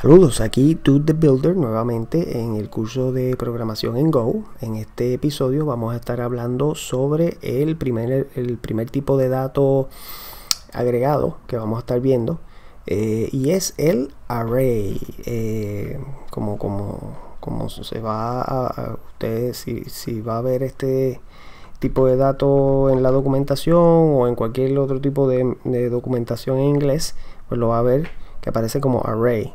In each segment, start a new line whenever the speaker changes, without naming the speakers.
Saludos, aquí Dude the Builder nuevamente en el curso de programación en Go. En este episodio vamos a estar hablando sobre el primer tipo de dato agregado que vamos a estar viendo, y es el array. Como se va a ustedes, si va a ver este tipo de dato en la documentación o en cualquier otro tipo de documentación en inglés, pues lo va a ver que aparece como array.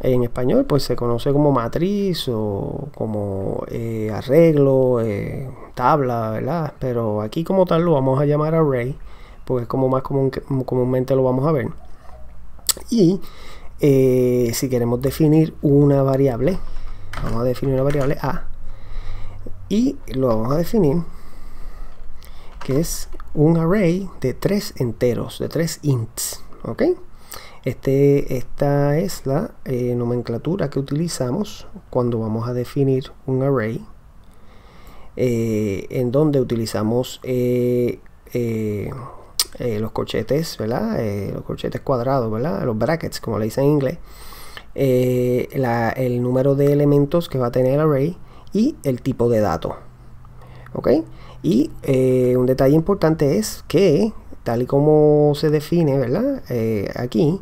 En español pues se conoce como matriz o como arreglo, tabla, ¿verdad? Pero aquí como tal lo vamos a llamar array porque es como más comúnmente lo vamos a ver. Y si queremos definir una variable, vamos a definir una variable A y lo vamos a definir que es un array de 3 enteros, de 3 ints, ¿ok? Esta es la nomenclatura que utilizamos cuando vamos a definir un array, en donde utilizamos los corchetes, ¿verdad? Los corchetes cuadrados, ¿verdad? Los brackets, como le dicen en inglés, el número de elementos que va a tener el array y el tipo de dato, ¿ok? Y un detalle importante es que, tal y como se define, ¿verdad? Aquí,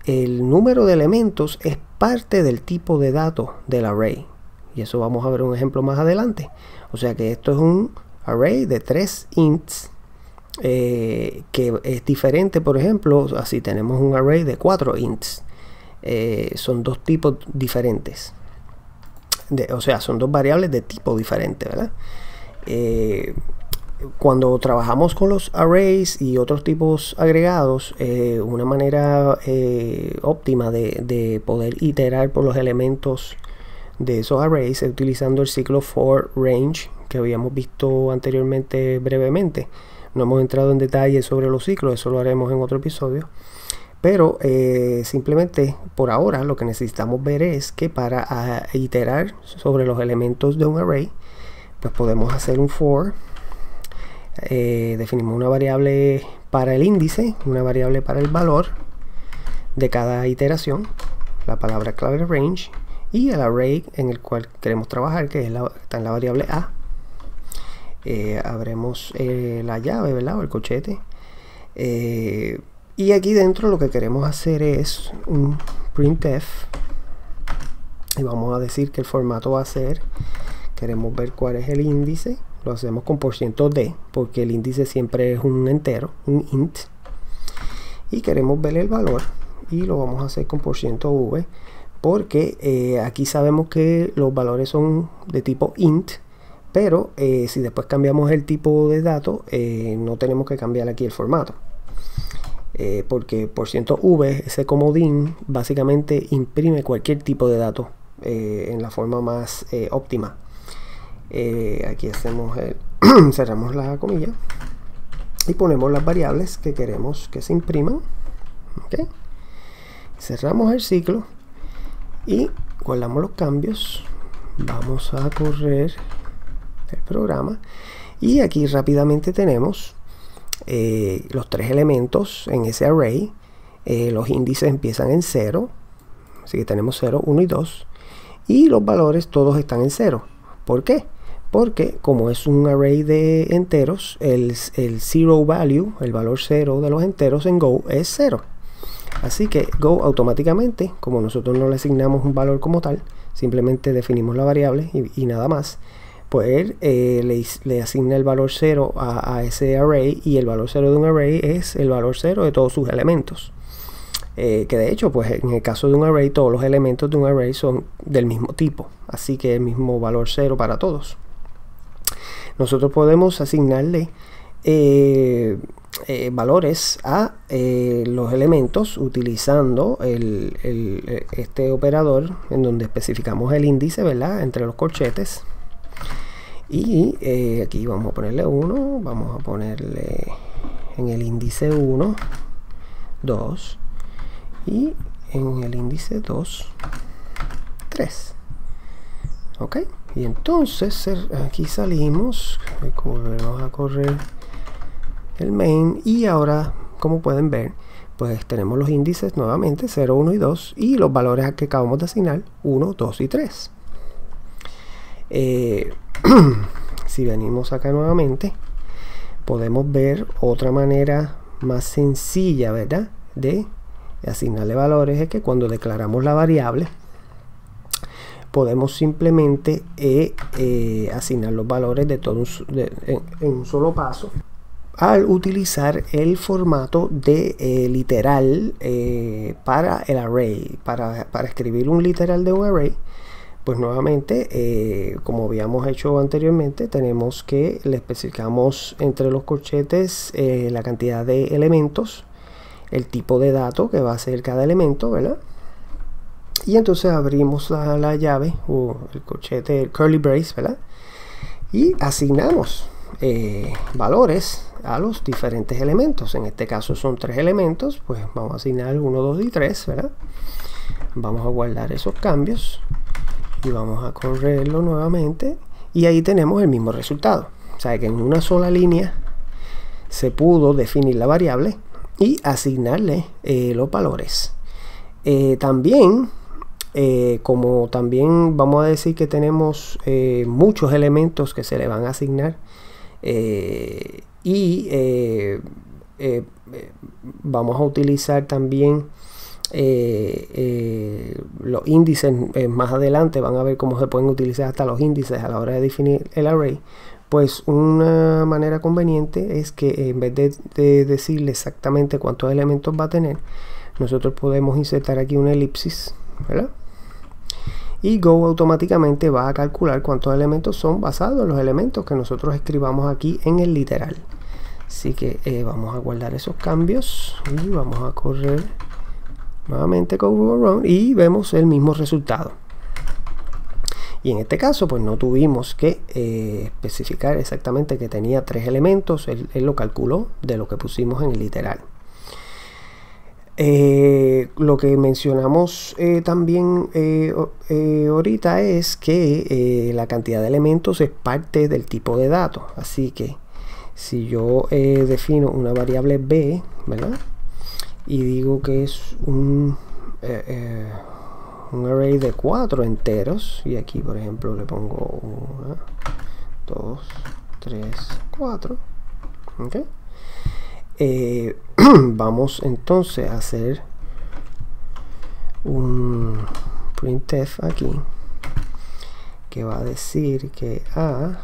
el número de elementos es parte del tipo de dato del array. Y eso vamos a ver un ejemplo más adelante. O sea que esto es un array de 3 ints, que es diferente, por ejemplo, así tenemos un array de 4 ints. Son dos tipos diferentes. O sea, son dos variables de tipo diferente, ¿verdad? Cuando trabajamos con los arrays y otros tipos agregados, una manera óptima de poder iterar por los elementos de esos arrays es utilizando el ciclo for range que habíamos visto anteriormente brevemente. No hemos entrado en detalle sobre los ciclos, eso lo haremos en otro episodio. Pero simplemente por ahora lo que necesitamos ver es que para iterar sobre los elementos de un array, pues podemos hacer un for. Definimos una variable para el índice, una variable para el valor de cada iteración, la palabra clave range, y el array en el cual queremos trabajar, que está en la variable A. Abremos la llave, ¿verdad? O el cochete, y aquí dentro lo que queremos hacer es un printf, y vamos a decir que el formato va a ser, queremos ver cuál es el índice. Lo hacemos con %d porque el índice siempre es un entero, un int, y queremos ver el valor y lo vamos a hacer con %v porque aquí sabemos que los valores son de tipo int, pero si después cambiamos el tipo de dato, no tenemos que cambiar aquí el formato, porque %v, ese comodín, básicamente imprime cualquier tipo de dato en la forma más óptima. Aquí hacemos cerramos la comilla y ponemos las variables que queremos que se impriman, ¿okay? Cerramos el ciclo y guardamos los cambios. Vamos a correr el programa y aquí rápidamente tenemos los 3 elementos en ese array. Los índices empiezan en 0, así que tenemos 0, 1 y 2, y los valores todos están en 0. ¿Por qué? Porque como es un array de enteros, el zero value, el valor 0 de los enteros en Go es 0. Así que Go automáticamente, como nosotros no le asignamos un valor como tal, simplemente definimos la variable y nada más, pues le asigna el valor 0 a ese array, y el valor 0 de un array es el valor 0 de todos sus elementos. Que de hecho, pues en el caso de un array, todos los elementos de un array son del mismo tipo, así que el mismo valor 0 para todos. Nosotros podemos asignarle valores a los elementos utilizando este operador en donde especificamos el índice, ¿verdad?, entre los corchetes. Y aquí vamos a ponerle 1, vamos a ponerle en el índice 1, 2, y en el índice 2, 3. ok, y entonces aquí salimos, volvemos a correr el main, y ahora, como pueden ver, pues tenemos los índices nuevamente 0, 1 y 2 y los valores que acabamos de asignar 1, 2 y 3. Si venimos acá nuevamente, podemos ver otra manera más sencilla, ¿verdad?, de asignarle valores. Es que cuando declaramos la variable, podemos simplemente asignar los valores de todo en un solo paso al utilizar el formato de literal para el array. Para escribir un literal de un array, pues nuevamente, como habíamos hecho anteriormente, tenemos que le especificamos entre los corchetes la cantidad de elementos, el tipo de dato que va a ser cada elemento, ¿verdad? Y entonces abrimos la llave o el corchete, el curly brace, ¿verdad? Y asignamos valores a los diferentes elementos. En este caso son 3 elementos, pues vamos a asignar 1, 2 y 3, ¿verdad? Vamos a guardar esos cambios y vamos a correrlo nuevamente y ahí tenemos el mismo resultado. O sea que en una sola línea se pudo definir la variable y asignarle los valores. También como también vamos a decir que tenemos muchos elementos que se le van a asignar vamos a utilizar también los índices. Más adelante van a ver cómo se pueden utilizar hasta los índices a la hora de definir el array. Pues una manera conveniente es que en vez de decirle exactamente cuántos elementos va a tener, nosotros podemos insertar aquí una elipsis, ¿verdad? Y Go automáticamente va a calcular cuántos elementos son basado en los elementos que nosotros escribamos aquí en el literal. Así que vamos a guardar esos cambios y vamos a correr nuevamente con Go Run y vemos el mismo resultado. Y en este caso pues no tuvimos que especificar exactamente que tenía 3 elementos. Él lo calculó de lo que pusimos en el literal. Lo que mencionamos también ahorita es que la cantidad de elementos es parte del tipo de datos. Así que si yo defino una variable b, ¿verdad?, y digo que es un array de 4 enteros, y aquí por ejemplo le pongo 1, 2, 3, 4, ¿ok? Vamos entonces a hacer un printf aquí que va a decir que A,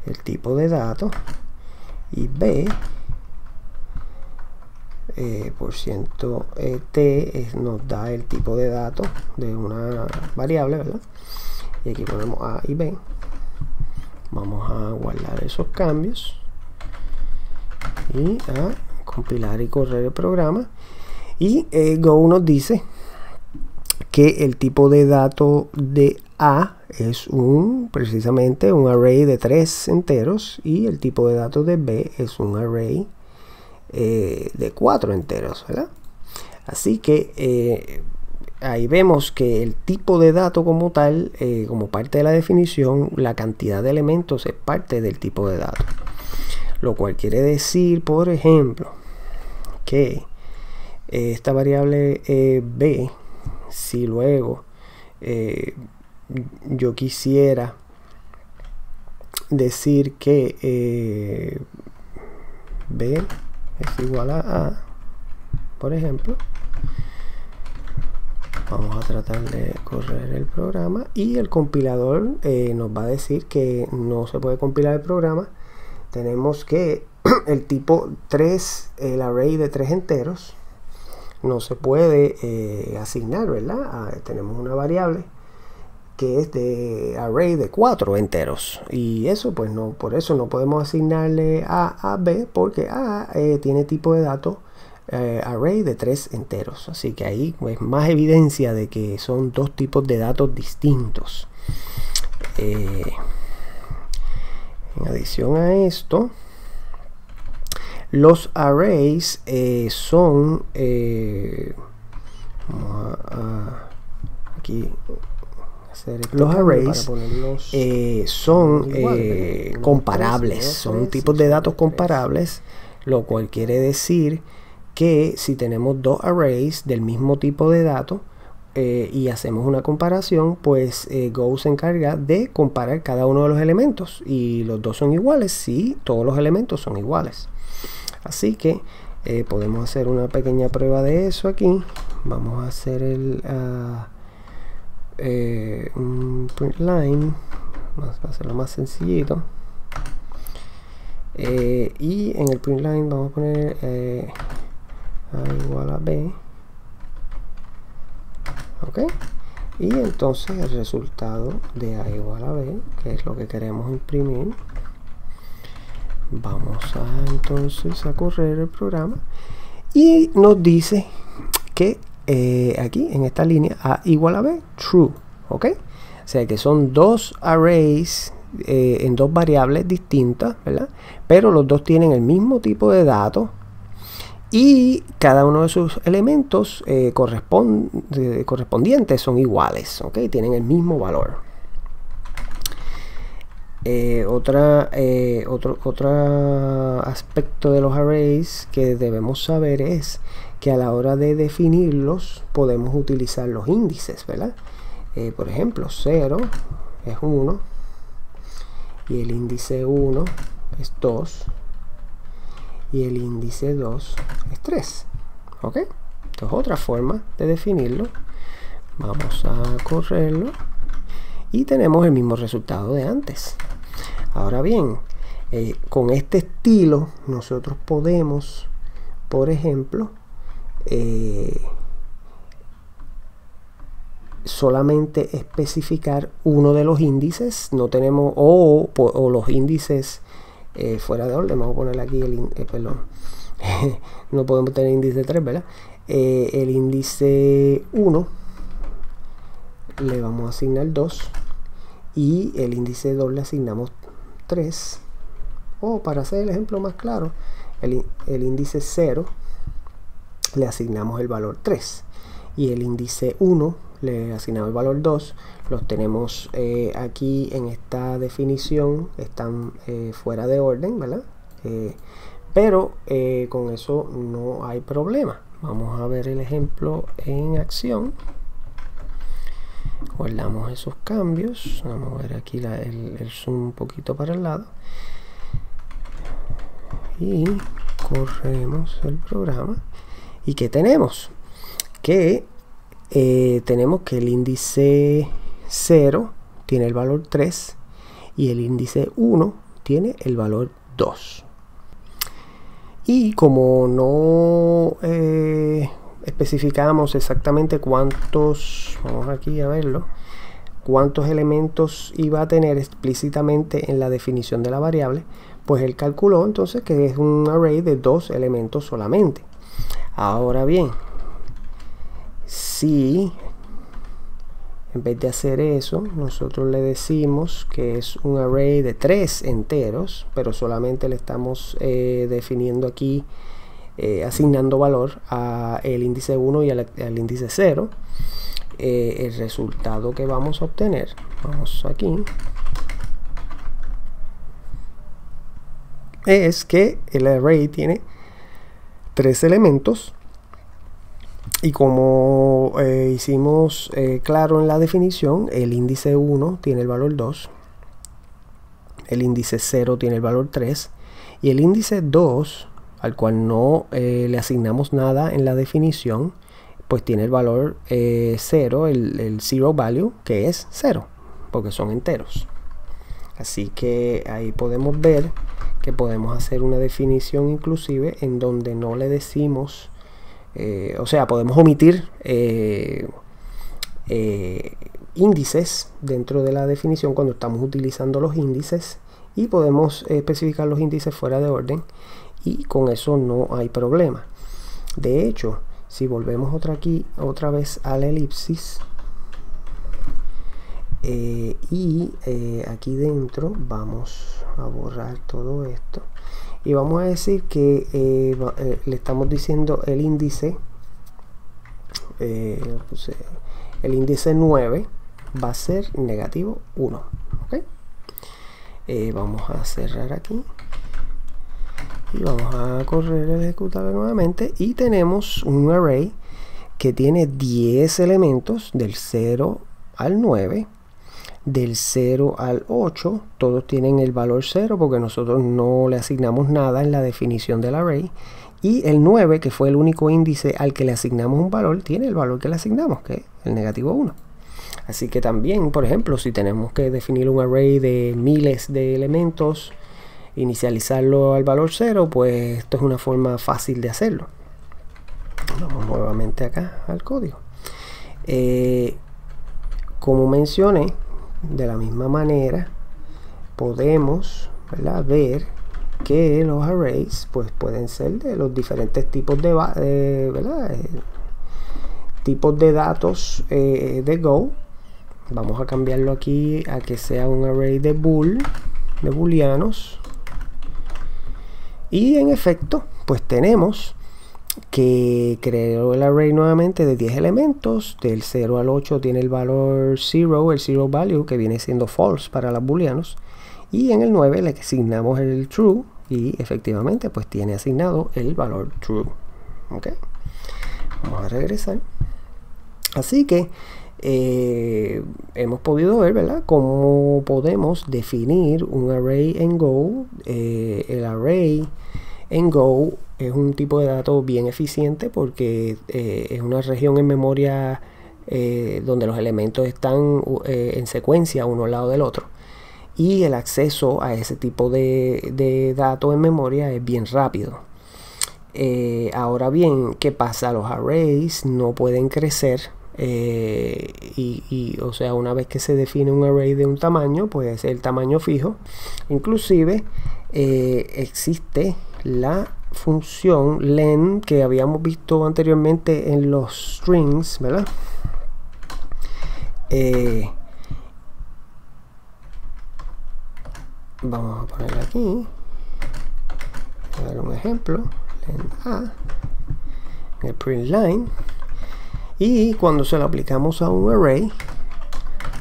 el tipo de datos, y B, % t nos da el tipo de datos de una variable, ¿verdad? Y aquí ponemos A y B. Vamos a guardar esos cambios y a compilar y correr el programa. Y Go nos dice que el tipo de dato de A es precisamente un array de 3 enteros y el tipo de datos de B es un array de 4 enteros, ¿verdad? Así que ahí vemos que el tipo de dato como tal, como parte de la definición, la cantidad de elementos es parte del tipo de dato. Lo cual quiere decir, por ejemplo, que esta variable b, si luego yo quisiera decir que b es igual a por ejemplo, vamos a tratar de correr el programa y el compilador nos va a decir que no se puede compilar el programa. Tenemos que el tipo 3, el array de 3 enteros, no se puede asignar, ¿verdad? Tenemos una variable que es de array de 4 enteros y eso pues no, por eso no podemos asignarle a B, porque A tiene tipo de datos array de 3 enteros, así que ahí es pues, más evidencia de que son dos tipos de datos distintos. En adición a esto, los arrays son vamos a aquí hacer los arrays son comparables, son tipos de datos comparables. lo cual quiere decir que si tenemos dos arrays del mismo tipo de datos y hacemos una comparación, pues Go se encarga de comparar cada uno de los elementos y los dos son iguales si todos los elementos son iguales. Así que podemos hacer una pequeña prueba de eso aquí. Vamos a hacer un print line, vamos a hacerlo más sencillito. Y en el print line vamos a poner A igual a B, ok, y entonces el resultado de A igual a B, que es lo que queremos imprimir, vamos a entonces a correr el programa y nos dice que aquí en esta línea A igual a B, true, ok, o sea que son dos arrays en dos variables distintas, ¿verdad? Pero los dos tienen el mismo tipo de datos y cada uno de sus elementos correspondientes son iguales, ¿ok? Tienen el mismo valor. Otro aspecto de los arrays que debemos saber es que a la hora de definirlos podemos utilizar los índices, ¿verdad? Por ejemplo, 0 es 1 y el índice 1 es 2 y el índice 2 es 3, ¿ok? Esto es otra forma de definirlo. Vamos a correrlo y tenemos el mismo resultado de antes. Ahora bien, con este estilo nosotros podemos, por ejemplo, solamente especificar uno de los índices, no tenemos o los índices fuera de orden. Vamos a poner aquí perdón, no podemos tener índice 3, ¿verdad? El índice 1 le vamos a asignar 2 y el índice 2 le asignamos 3, o para hacer el ejemplo más claro, el índice 0 le asignamos el valor 3 y el índice 1 le asignamos el valor 2. Los tenemos aquí en esta definición, están fuera de orden, ¿verdad? Pero con eso no hay problema. Vamos a ver el ejemplo en acción. Guardamos esos cambios. Vamos a ver aquí el zoom un poquito para el lado. Y corremos el programa. ¿Y qué tenemos? Que tenemos que el índice 0 tiene el valor 3 y el índice 1 tiene el valor 2. Y como no especificamos exactamente cuántos, vamos aquí a verlo, cuántos elementos iba a tener explícitamente en la definición de la variable, pues él calculó entonces que es un array de 2 elementos solamente. Ahora bien, si en vez de hacer eso nosotros le decimos que es un array de 3 enteros, pero solamente le estamos definiendo aquí, asignando valor a el índice 1 y al índice 0, el resultado que vamos a obtener, vamos aquí, es que el array tiene 3 elementos. Y como hicimos claro en la definición, el índice 1 tiene el valor 2, el índice 0 tiene el valor 3 y el índice 2, al cual no le asignamos nada en la definición, pues tiene el valor 0, el zero value, que es 0, porque son enteros. Así que ahí podemos ver que podemos hacer una definición inclusive en donde no le decimos, o sea, podemos omitir índices dentro de la definición cuando estamos utilizando los índices, y podemos especificar los índices fuera de orden y con eso no hay problema. De hecho, si volvemos otra vez a la elipsis y aquí dentro vamos a borrar todo esto y vamos a decir que le estamos diciendo el índice, el índice 9 va a ser negativo 1, ¿okay? Vamos a cerrar aquí y vamos a correr el ejecutable nuevamente y tenemos un array que tiene 10 elementos del 0 al 9, del 0 al 8, todos tienen el valor 0 porque nosotros no le asignamos nada en la definición del array, y el 9, que fue el único índice al que le asignamos un valor, tiene el valor que le asignamos, que es el negativo 1. Así que también, por ejemplo, si tenemos que definir un array de miles de elementos, inicializarlo al valor 0, pues esto es una forma fácil de hacerlo. Vamos nuevamente acá al código. Como mencioné, de la misma manera podemos, ¿verdad?, ver que los arrays pues pueden ser de los diferentes tipos de tipos de datos de Go. Vamos a cambiarlo aquí a que sea un array de booleanos, y en efecto pues tenemos que creó el array nuevamente de 10 elementos. Del 0 al 8 tiene el valor 0, el zero value, que viene siendo false para los booleanos, y en el 9 le asignamos el true y efectivamente pues tiene asignado el valor true. ¿Ok? Vamos a regresar. Así que hemos podido ver, ¿verdad?, cómo podemos definir un array en Go. El array en Go es un tipo de dato bien eficiente porque es una región en memoria donde los elementos están en secuencia uno al lado del otro, y el acceso a ese tipo de datos en memoria es bien rápido. Ahora bien, ¿qué pasa? Los arrays no pueden crecer, o sea, una vez que se define un array de un tamaño, pues el tamaño fijo. Inclusive existe la función len que habíamos visto anteriormente en los strings, ¿verdad? Vamos a poner aquí, a dar un ejemplo, len a, en el print line, y cuando se lo aplicamos a un array,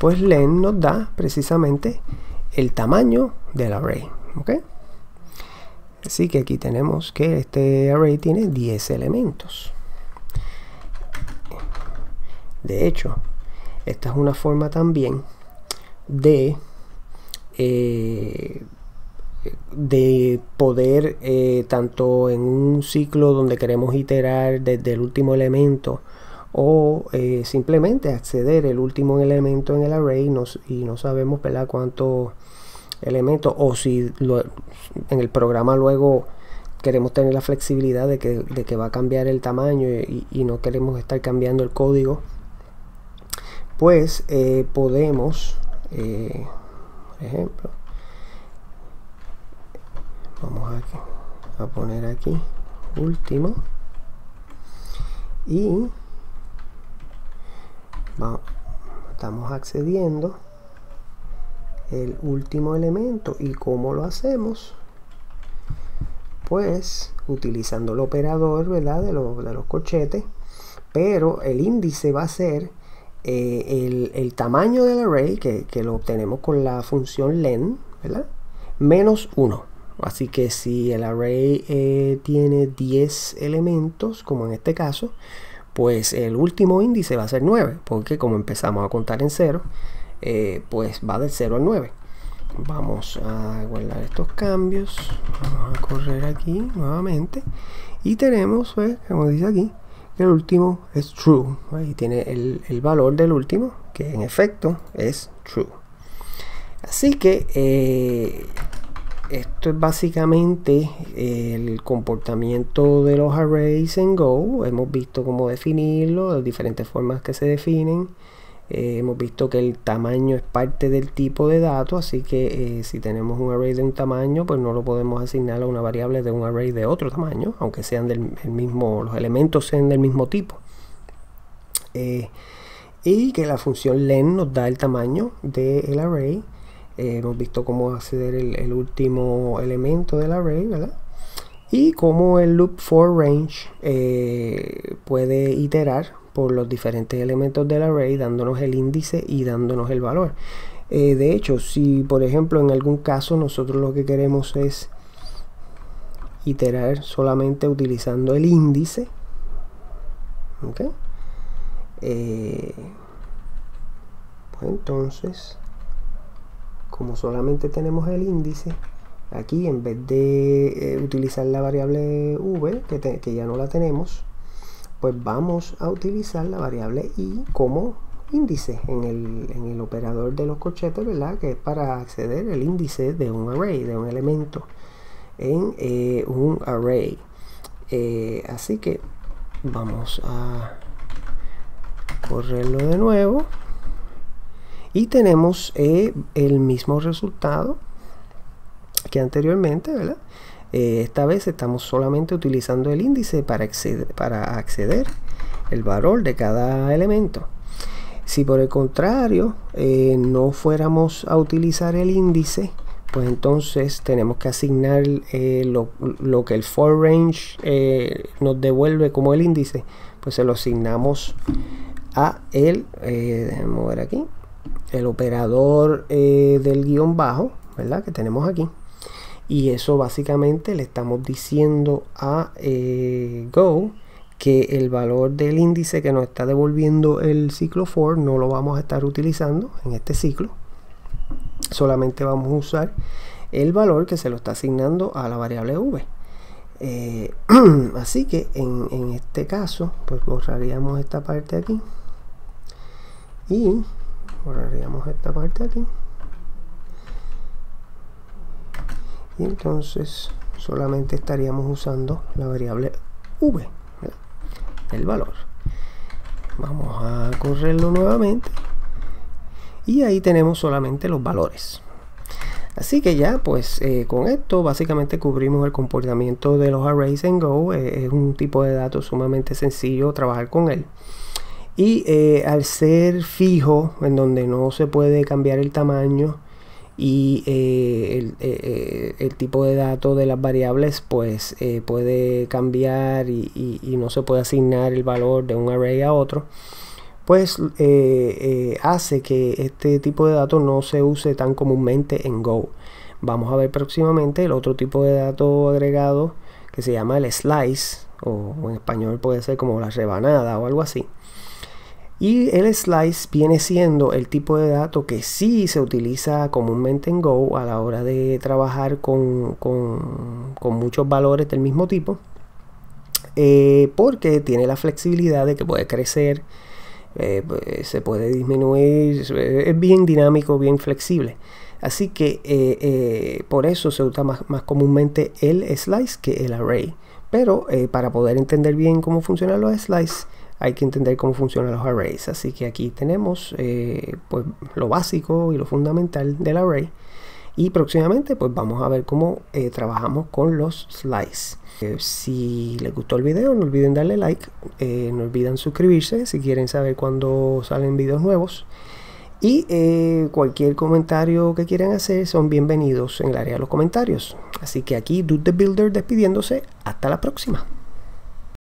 pues len nos da precisamente el tamaño del array. ¿Ok? Así que aquí tenemos que este array tiene 10 elementos. De hecho, esta es una forma también de poder, tanto en un ciclo donde queremos iterar desde el último elemento, o simplemente acceder el último elemento en el array y no sabemos, ¿verdad?, cuántos elementos, o si en el programa luego queremos tener la flexibilidad de que va a cambiar el tamaño y no queremos estar cambiando el código, pues podemos, por ejemplo, vamos a poner aquí último, y estamos accediendo el último elemento. ¿Y cómo lo hacemos? Pues utilizando el operador, ¿verdad?, de los corchetes, pero el índice va a ser el tamaño del array que lo obtenemos con la función len, ¿verdad?, menos 1. Así que si el array tiene 10 elementos, como en este caso, pues el último índice va a ser 9, porque como empezamos a contar en 0, pues va del 0 al 9. Vamos a guardar estos cambios, vamos a correr aquí nuevamente, y tenemos, pues, como dice aquí, que el último es true. Ahí tiene el valor del último, que en efecto es true. Así que esto es básicamente el comportamiento de los arrays en Go. Hemos visto cómo definirlo, las diferentes formas que se definen. Hemos visto que el tamaño es parte del tipo de dato, así que si tenemos un array de un tamaño, pues no lo podemos asignar a una variable de un array de otro tamaño, aunque sean del mismo, los elementos sean del mismo tipo. Y que la función len nos da el tamaño del array. Hemos visto cómo acceder el último elemento del array, ¿verdad? Y cómo el loop for range puede iterar por los diferentes elementos del array, dándonos el índice y dándonos el valor. De hecho, si por ejemplo en algún caso nosotros lo que queremos es iterar solamente utilizando el índice. ¿Okay? Pues entonces, como solamente tenemos el índice, aquí en vez de utilizar la variable v, que ya no la tenemos, pues vamos a utilizar la variable i como índice en el operador de los corchetes, ¿verdad? Que es para acceder al índice de un array, de un elemento en un array. Así que vamos a correrlo de nuevo y tenemos el mismo resultado que anteriormente, ¿verdad? Esta vez estamos solamente utilizando el índice para acceder el valor de cada elemento. Si por el contrario no fuéramos a utilizar el índice, pues entonces tenemos que asignar lo que el for range nos devuelve como el índice, pues se lo asignamos a déjenme ver aquí, el operador del guión bajo, ¿verdad? Que tenemos aquí. Y eso básicamente le estamos diciendo a Go que el valor del índice que nos está devolviendo el ciclo for no lo vamos a estar utilizando en este ciclo. Solamente vamos a usar el valor que se lo está asignando a la variable v. Así que en este caso, pues borraríamos esta parte aquí y borraríamos esta parte aquí. Y entonces solamente estaríamos usando la variable v, ¿verdad? El valor. Vamos a correrlo nuevamente y ahí tenemos solamente los valores. Así que ya pues con esto básicamente cubrimos el comportamiento de los arrays en Go. Es un tipo de datos sumamente sencillo trabajar con él. Y al ser fijo, en donde no se puede cambiar el tamaño y el tipo de datos de las variables, pues puede cambiar y no se puede asignar el valor de un array a otro, pues hace que este tipo de datos no se use tan comúnmente en Go. Vamos a ver próximamente el otro tipo de dato agregado que se llama el slice, o en español puede ser como la rebanada o algo así. Y el slice viene siendo el tipo de dato que sí se utiliza comúnmente en Go a la hora de trabajar con muchos valores del mismo tipo, porque tiene la flexibilidad de que puede crecer, se puede disminuir, es bien dinámico, bien flexible. Así que por eso se usa más comúnmente el slice que el array. Pero para poder entender bien cómo funcionan los slices, hay que entender cómo funcionan los arrays. Así que aquí tenemos pues lo básico y lo fundamental del array. Y próximamente pues vamos a ver cómo trabajamos con los slices. Si les gustó el video, no olviden darle like, no olviden suscribirse si quieren saber cuándo salen videos nuevos. Y cualquier comentario que quieran hacer son bienvenidos en el área de los comentarios. Así que aquí Dude the Builder despidiéndose. Hasta la próxima.